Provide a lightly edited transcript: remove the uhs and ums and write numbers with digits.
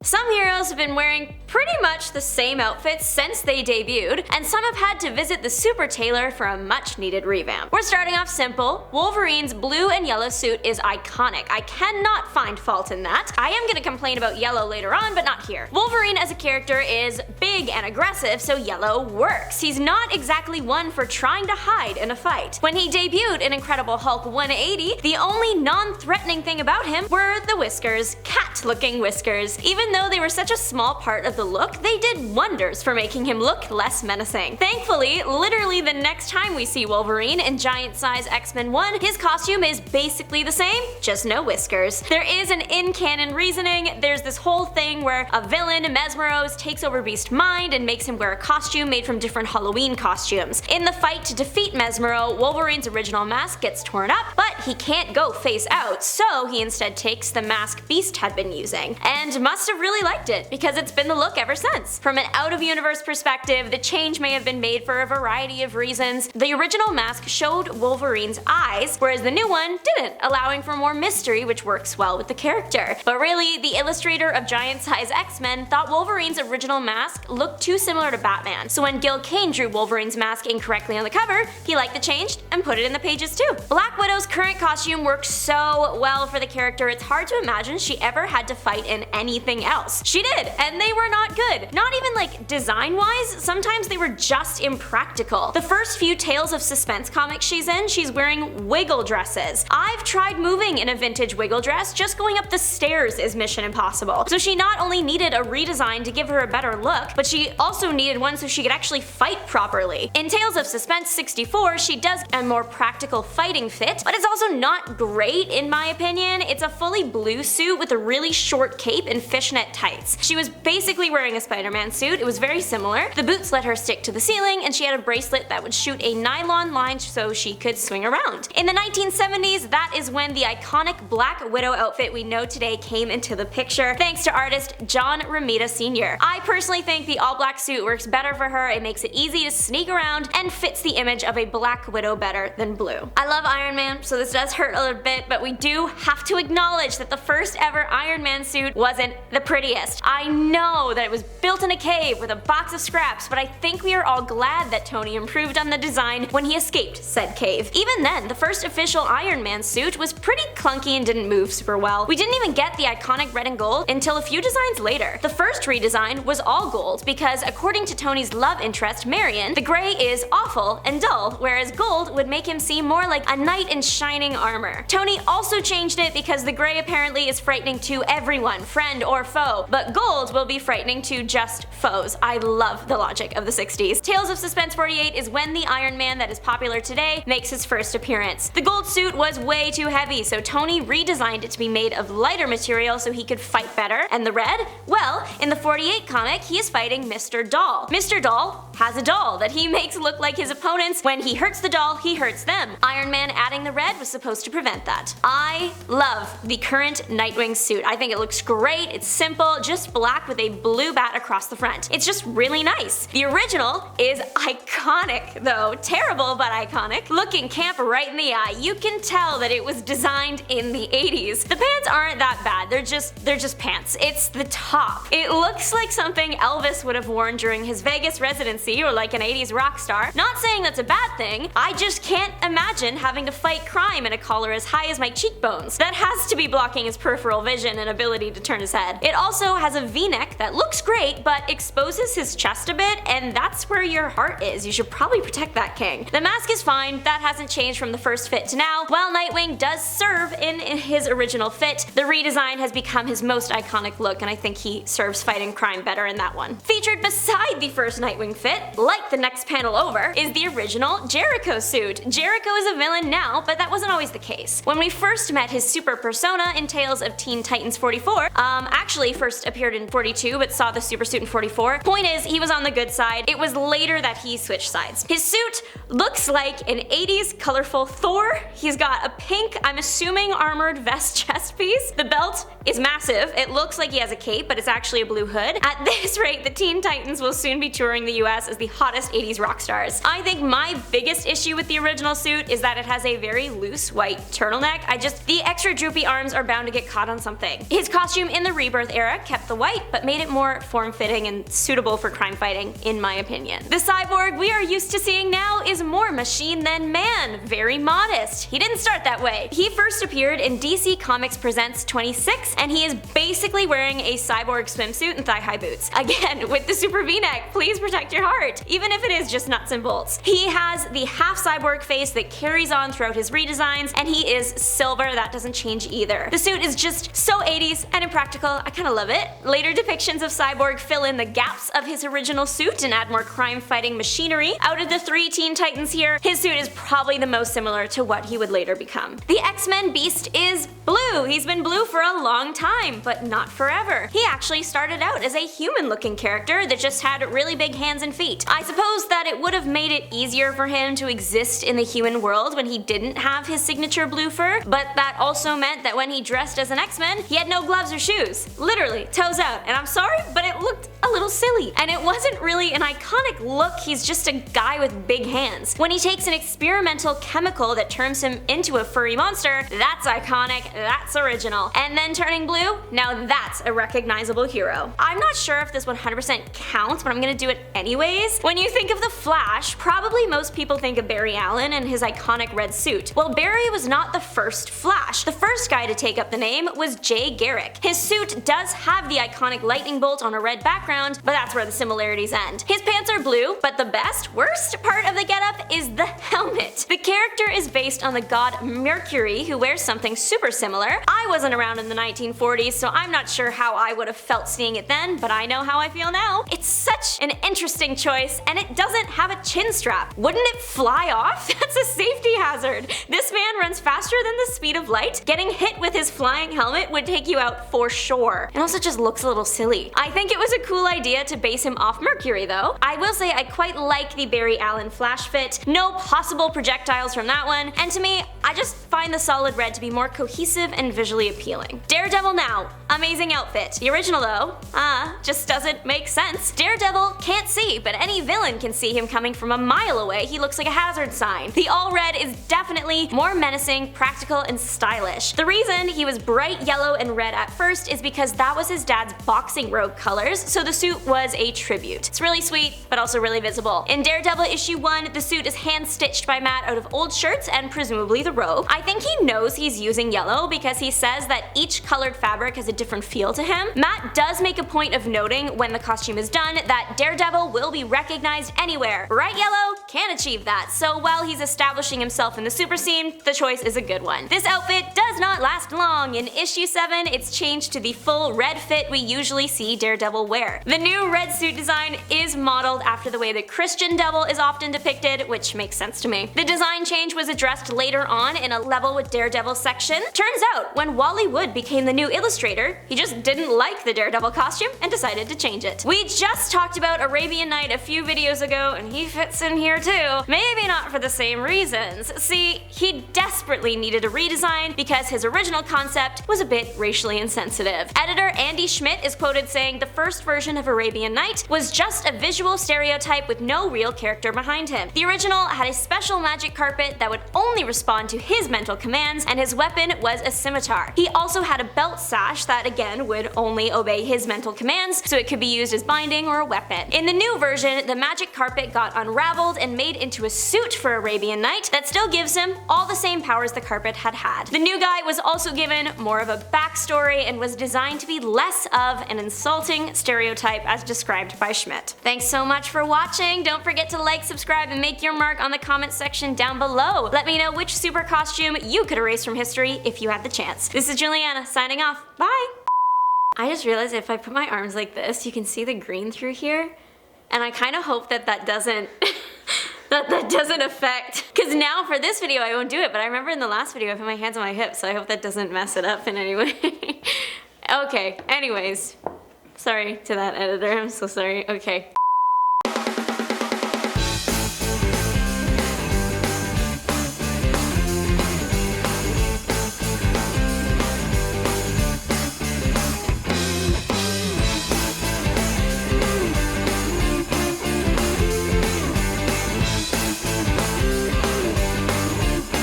Some heroes have been wearing pretty much the same outfits since they debuted, and some have had to visit the super tailor for a much needed revamp. We're starting off simple. Wolverine's blue and yellow suit is iconic. I cannot find fault in that. I am gonna complain about yellow later on, but not here. Wolverine as a character is big and aggressive, so yellow works. He's not exactly one for trying to hide in a fight. When he debuted in Incredible Hulk 180, the only non-threatening thing about him were the whiskers. Cat-looking whiskers. Even though they were such a small part of the look, they did wonders for making him look less menacing. Thankfully, literally the next time we see Wolverine in Giant Size X-Men 1, his costume is basically the same, just no whiskers. There is an in-canon reasoning. There's this whole thing where a villain, Mesmeros, takes over Beast's mind and makes him wear a costume made from different Halloween costumes. In the fight to defeat Mesmero, Wolverine's original mask gets torn up, but he can't go face out, so he instead takes the mask Beast had been using, and must have really liked it, because it's been the look ever since. From an out-of-universe perspective, the change may have been made for a variety of reasons. The original mask showed Wolverine's eyes, whereas the new one didn't, allowing for more mystery, which works well with the character. But really, the illustrator of Giant Size X-Men thought Wolverine's original mask looked too similar to Batman, so when Gil Kane drew Wolverine's mask incorrectly on the cover, he liked the change and put it in the pages too. Black Widow's current costume works so well for the character, it's hard to imagine she ever had to fight in anything else. She did, and they were not good. Not even like design-wise, sometimes they were just impractical. The first few Tales of Suspense comics she's in, she's wearing wiggle dresses. I've tried moving in a vintage wiggle dress, just going up the stairs is mission impossible. So she not only needed a redesign to give her a better look, but she also needed one so she could actually fight properly. In Tales of Suspense 64, she does a more practical fighting fit, but it's also not great in my opinion. It's a fully blue suit with a really short cape and fishnet tights. She was basically wearing a Spider-Man suit, it was very similar. The boots let her stick to the ceiling, and she had a bracelet that would shoot a nylon line so she could swing around. In the 1970s, that is when the iconic Black Widow outfit we know today came into the picture, thanks to artist John Romita Sr. I personally think the all-black suit works better for her, it makes it easy to sneak around, and fits the image of a Black Widow better than blue. I love Iron Man, so this does hurt a little bit, but we do have to acknowledge that the first ever Iron Man suit wasn't the prettiest. I know that it was built in a cave with a box of scraps, but I think we are all glad that Tony improved on the design when he escaped said cave. Even then, the first official Iron Man suit was pretty clunky and didn't move super well. We didn't even get the iconic red and gold until a few designs later. The first redesign was all gold because, according to Tony's love interest Marion, the gray is awful and dull, whereas gold would make him seem more like a knight in shining armor. Tony also changed it because the gray apparently is frightening to everyone, friend or foe, but gold will be frightening to just foes. I love the logic of the 60s. Tales of Suspense 48 is when the Iron Man that is popular today makes his first appearance. The gold suit was way too heavy, so Tony redesigned it to be made of lighter material so he could fight better. And the red? Well, in the 48 comic, he is fighting Mr. Doll. Mr. Doll has a doll that he makes look like his opponents. When he hurts the doll, he hurts them. Iron Man adding the red was supposed to prevent that. I love the current Nightwing suit. I think it looks great, it's simple, just black with a blue bat across the front. It's just really nice. The original is iconic though. Terrible but iconic. Looking camp right in the eye, you can tell that it was designed in the 80s. The pants aren't that bad, they're just pants. It's the top. It looks like something Elvis would have worn during his Vegas residency or like an 80s rock star. Not saying that's a bad thing, I just can't imagine having to fight crime in a collar as high as my cheekbones. That has to be blocking his peripheral vision and ability to turn his head. It also has a V-neck that looks great but exposes his chest a bit, and that's where your heart is. You should probably protect that king. The mask is fine, that hasn't changed from the first fit to now. While Nightwing does serve in his original fit, the redesign has become his most iconic look, and I think he serves fighting crime better in that one. Featured beside the first Nightwing fit, like the next panel over, is the original Jericho suit. Jericho is a villain now, but that wasn't always the case. When we first met his super persona in Tales of Teen Titans 44, actually first appeared in 42 but saw the super suit in 44. Point is, he was on the good side. It was later that he switched sides. His suit looks like an 80s colorful Thor. He's got a pink, I'm assuming armored vest chest piece. The belt is massive. It looks like he has a cape, but it's actually a blue hood. At this rate, the Teen Titans will soon be touring the US as the hottest 80s rock stars. I think my biggest issue with the original suit is that it has a very loose white turtleneck. The extra droopy arms are bound to get caught on something. His costume in the Rebirth Rebirth era kept the white, but made it more form-fitting and suitable for crime fighting, in my opinion. The Cyborg we are used to seeing now is more machine than man, very modest. He didn't start that way. He first appeared in DC Comics Presents 26, and he is basically wearing a Cyborg swimsuit and thigh-high boots. Again, with the super V-neck, please protect your heart, even if it is just nuts and bolts. He has the half-cyborg face that carries on throughout his redesigns, and he is silver. That doesn't change either. The suit is just so 80s and impractical. I kinda love it. Later depictions of Cyborg fill in the gaps of his original suit and add more crime-fighting machinery. Out of the 3 Teen Titans here, his suit is probably the most similar to what he would later become. The X-Men Beast is blue. He's been blue for a long time, but not forever. He actually started out as a human-looking character that just had really big hands and feet. I suppose that it would have made it easier for him to exist in the human world when he didn't have his signature blue fur, but that also meant that when he dressed as an X-Men, he had no gloves or shoes. Literally, toes out. And I'm sorry, but it looked a little silly. And it wasn't really an iconic look, he's just a guy with big hands. When he takes an experimental chemical that turns him into a furry monster, that's iconic, that's original. And then turning blue, now that's a recognizable hero. I'm not sure if this 100% counts, but I'm gonna do it anyways. When you think of the Flash, probably most people think of Barry Allen and his iconic red suit. Well, Barry was not the first Flash. The first guy to take up the name was Jay Garrick. His suit does have the iconic lightning bolt on a red background, but that's where the similarities end. His pants are blue, but the worst part of the getup is the helmet. The character is based on the god Mercury, who wears something super similar. I wasn't around in the 1940s, so I'm not sure how I would have felt seeing it then, but I know how I feel now. It's such an interesting choice, and it doesn't have a chin strap. Wouldn't it fly off? That's a safety hazard. This man runs faster than the speed of light. Getting hit with his flying helmet would take you out for sure. It also just looks a little silly. I think it was a cool idea to base him off Mercury though. I will say I quite like the Barry Allen Flash fit. No possible projectiles from that one, and to me, I just find the solid red to be more cohesive and visually appealing. Daredevil now. Amazing outfit. The original though, just doesn't make sense. Daredevil can't see, but any villain can see him coming from a mile away. He looks like a hazard sign. The all red is definitely more menacing, practical, and stylish. The reason he was bright yellow and red at first is because that was his dad's boxing robe colors, so the suit was a tribute. It's really sweet, but also really visible. In Daredevil issue 1, the suit is hand-stitched by Matt out of old shirts and presumably the robe. I think he knows he's using yellow because he says that each colored fabric has a different feel to him. Matt does make a point of noting when the costume is done that Daredevil will be recognized anywhere. Bright yellow can achieve that, so while he's establishing himself in the super scene, the choice is a good one. This outfit does not last long. In issue 7, it's changed to the full red fit we usually see Daredevil wear. The new red suit design is modeled after the way the Christian Devil is often depicted, which makes sense to me. The design change was addressed later on in a Level with Daredevil section. Turns out, when Wally Wood became the new illustrator, he just didn't like the Daredevil costume and decided to change it. We just talked about Arabian Knight a few videos ago, and he fits in here too. Maybe not for the same reasons. See, he desperately needed a redesign because his original concept was a bit racially insensitive. Editor Andy Schmidt is quoted saying the first version of Arabian Knight was just a visual stereotype with no real character behind him. The original had a special magic carpet that would only respond to his mental commands, and his weapon was a scimitar. He also had a belt sash that again would only obey his mental commands, so it could be used as binding or a weapon. In the new version, the magic carpet got unraveled and made into a suit for Arabian Knight that still gives him all the same powers the carpet had had. The new guy was also given more of a backstory and was designed to be less of an insulting stereotype as described by Schmidt. Thanks so much for watching. Don't forget to like, subscribe, and make your mark on the comment section down below. Let me know which super costume you could erase from history if you had the chance. This is Juliana signing off. Bye! I just realized if I put my arms like this, you can see the green through here, and I kind of hope that that doesn't that doesn't affect, because now for this video I won't do it, but I remember in the last video I put my hands on my hips, so I hope that doesn't mess it up in any way. Okay, anyways, sorry to that editor, I'm so sorry. Okay.